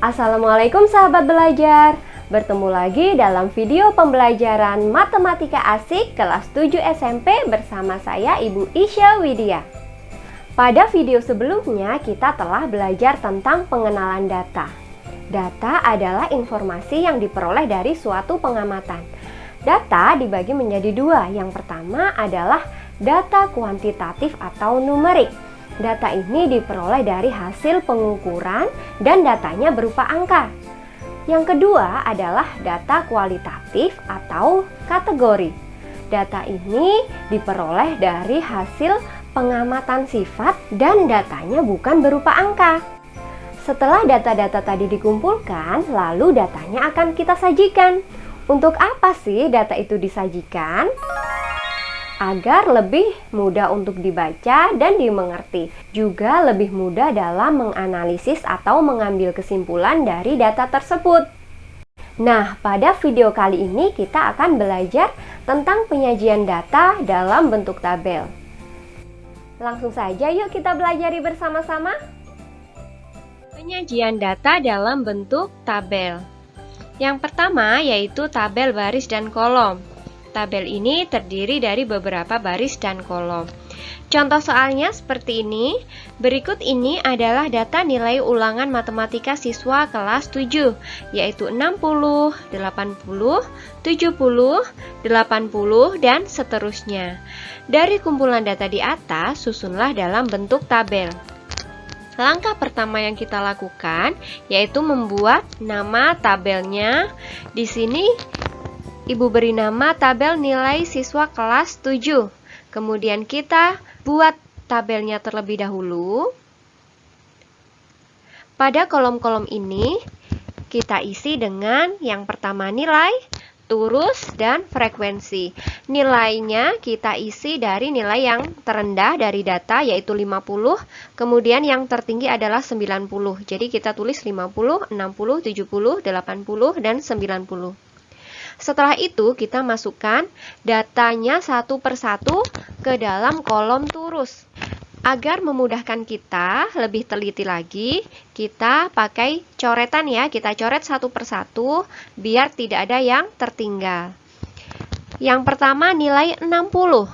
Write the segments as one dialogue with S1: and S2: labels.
S1: Assalamualaikum sahabat belajar. Bertemu lagi dalam video pembelajaran Matematika Asik kelas 7 SMP bersama saya Ibu Isya Widya. Pada video sebelumnya kita telah belajar tentang pengenalan data. Data adalah informasi yang diperoleh dari suatu pengamatan. Data dibagi menjadi dua. Yang pertama adalah data kuantitatif atau numerik. Data ini diperoleh dari hasil pengukuran dan datanya berupa angka. Yang kedua adalah data kualitatif atau kategori. Data ini diperoleh dari hasil pengamatan sifat dan datanya bukan berupa angka. Setelah data-data tadi dikumpulkan, lalu datanya akan kita sajikan. Untuk apa sih data itu disajikan? Agar lebih mudah untuk dibaca dan dimengerti, juga lebih mudah dalam menganalisis atau mengambil kesimpulan dari data tersebut. Nah, pada video kali ini kita akan belajar tentang penyajian data dalam bentuk tabel. Langsung saja yuk kita belajari bersama-sama. Penyajian data dalam bentuk tabel. Yang pertama yaitu tabel baris dan kolom. Tabel ini terdiri dari beberapa baris dan kolom. Contoh soalnya seperti ini. Berikut ini adalah data nilai ulangan matematika siswa kelas 7, yaitu 60, 80, 70, 80, dan seterusnya. Dari kumpulan data di atas, susunlah dalam bentuk tabel. Langkah pertama yang kita lakukan yaitu membuat nama tabelnya. Di sini Ibu beri nama tabel nilai siswa kelas 7. Kemudian kita buat tabelnya terlebih dahulu. Pada kolom-kolom ini kita isi dengan yang pertama nilai, turus, dan frekuensi. Nilainya kita isi dari nilai yang terendah dari data yaitu 50, kemudian yang tertinggi adalah 90. Jadi kita tulis 50, 60, 70, 80, dan 90. Setelah itu kita masukkan datanya satu persatu ke dalam kolom turus. Agar memudahkan kita lebih teliti lagi, kita pakai coretan ya. Kita coret satu persatu biar tidak ada yang tertinggal. Yang pertama nilai 60.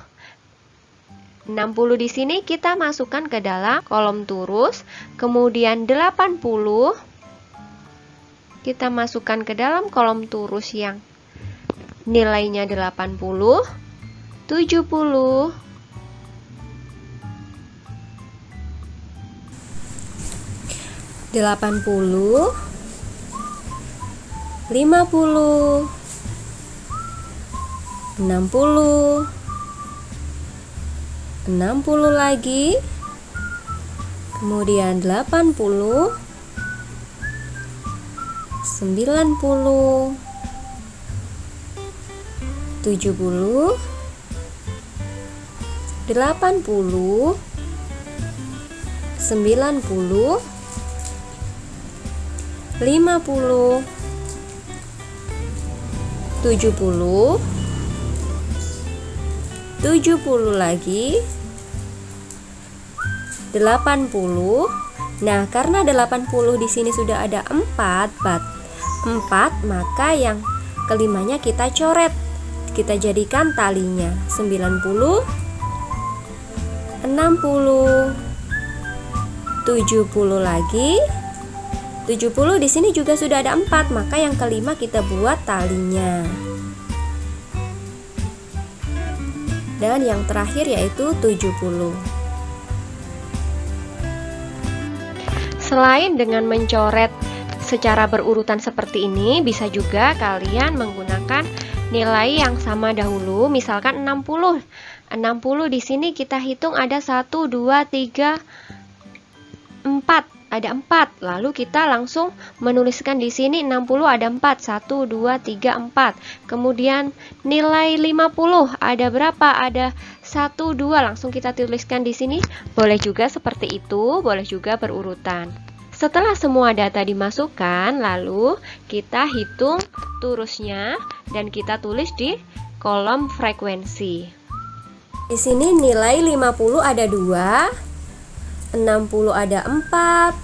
S1: 60 di sini kita masukkan ke dalam kolom turus. Kemudian 80 kita masukkan ke dalam kolom turus yang nilainya 80, 70, 50, 60, 60 lagi, kemudian 80, 90, 70, 80, 90, 50, 70, 70 lagi, 80. Nah, karena 80 di sini sudah ada 4, maka yang kelimanya kita coret. Kita jadikan talinya 90, 60, 70 lagi. 70 di sini juga sudah ada 4, maka yang kelima kita buat talinya. Dan yang terakhir yaitu 70. Selain dengan mencoret secara berurutan seperti ini, bisa juga kalian menggunakan nilai yang sama dahulu, misalkan 60. 60 di sini kita hitung ada 1, 2, 3, 4. Ada 4. Lalu kita langsung menuliskan di sini 60 ada 4. 1, 2, 3, 4. Kemudian nilai 50 ada berapa? Ada 1, 2. Langsung kita tuliskan di sini. Boleh juga seperti itu, boleh juga berurutan. Setelah semua data dimasukkan, lalu kita hitung turusnya dan kita tulis di kolom frekuensi. Di sini nilai 50 ada 2, 60 ada 4,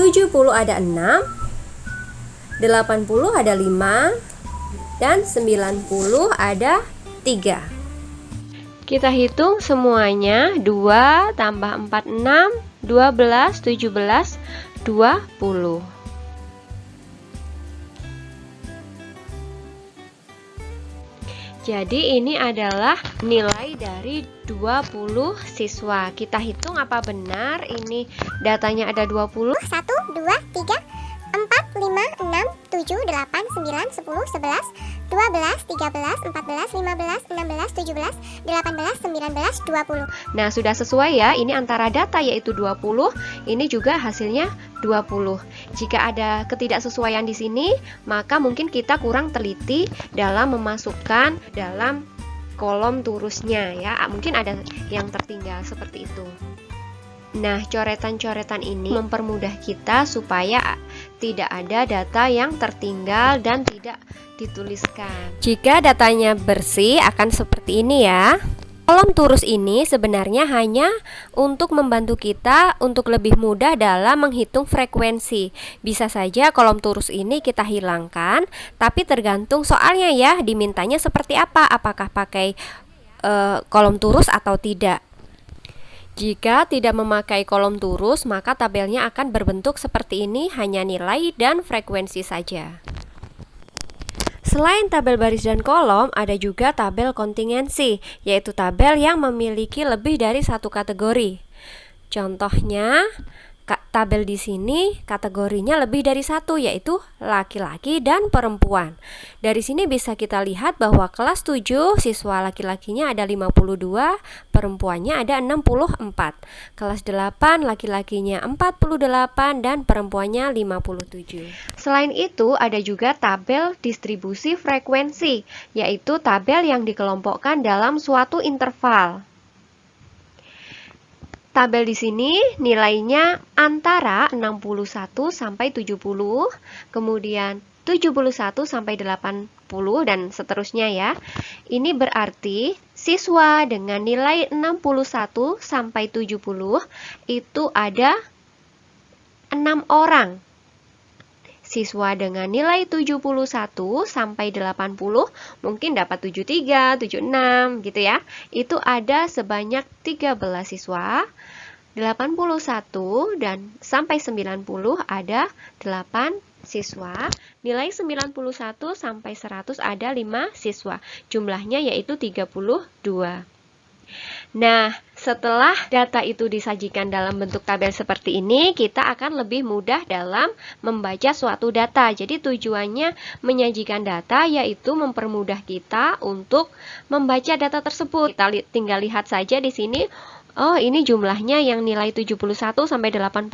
S1: 70 ada 6, 80 ada 5, dan 90 ada 3. Kita hitung semuanya. 2 tambah 4, 6, 12, 17, 20. Jadi ini adalah nilai dari 20 siswa. Kita hitung apa benar ini datanya ada 20?
S2: 1, 2, 3, 4, 5, 6, 7, 8, 9, 10, 11, 12, 13, 14, 15, 16, 17, 18, 19, 20.
S1: Nah, sudah sesuai ya. Ini antara data yaitu 20, ini juga hasilnya 20. Jika ada ketidaksesuaian di sini, maka mungkin kita kurang teliti dalam memasukkan dalam kolom turusnya ya. Mungkin ada yang tertinggal seperti itu. Nah, coretan-coretan ini mempermudah kita supaya tidak ada data yang tertinggal dan tidak dituliskan. Jika datanya bersih akan seperti ini ya. Kolom turus ini sebenarnya hanya untuk membantu kita untuk lebih mudah dalam menghitung frekuensi. Bisa saja kolom turus ini kita hilangkan, tapi tergantung soalnya ya, dimintanya seperti apa, apakah pakai kolom turus atau tidak. Jika tidak memakai kolom turus, maka tabelnya akan berbentuk seperti ini, hanya nilai dan frekuensi saja. Selain tabel baris dan kolom, ada juga tabel kontingensi, yaitu tabel yang memiliki lebih dari satu kategori. Contohnya, tabel di sini kategorinya lebih dari satu, yaitu laki-laki dan perempuan. Dari sini bisa kita lihat bahwa kelas 7 siswa laki-lakinya ada 52, perempuannya ada 64. Kelas 8 laki-lakinya 48 dan perempuannya 57. Selain itu ada juga tabel distribusi frekuensi, yaitu tabel yang dikelompokkan dalam suatu interval. Tabel di sini nilainya antara 61 sampai 70, kemudian 71 sampai 80 dan seterusnya ya. Ini berarti siswa dengan nilai 61 sampai 70 itu ada 6 orang. Siswa dengan nilai 71 sampai 80 mungkin dapat 73, 76 gitu ya. Itu ada sebanyak 13 siswa. 81 dan sampai 90 ada 8 siswa. Nilai 91 sampai 100 ada 5 siswa. Jumlahnya yaitu 32. Nah, setelah data itu disajikan dalam bentuk tabel seperti ini, kita akan lebih mudah dalam membaca suatu data. Jadi tujuannya menyajikan data yaitu mempermudah kita untuk membaca data tersebut. Kita tinggal lihat saja di sini. Oh, ini jumlahnya yang nilai 71 sampai 80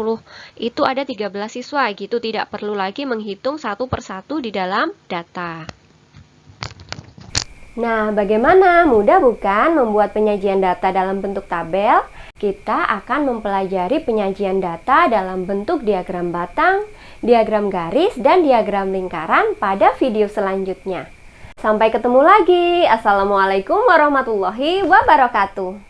S1: itu ada 13 siswa gitu. Tidak perlu lagi menghitung satu persatu di dalam data. Nah, bagaimana? Mudah bukan membuat penyajian data dalam bentuk tabel? Kita akan mempelajari penyajian data dalam bentuk diagram batang, diagram garis, dan diagram lingkaran pada video selanjutnya. Sampai ketemu lagi. Assalamualaikum warahmatullahi wabarakatuh.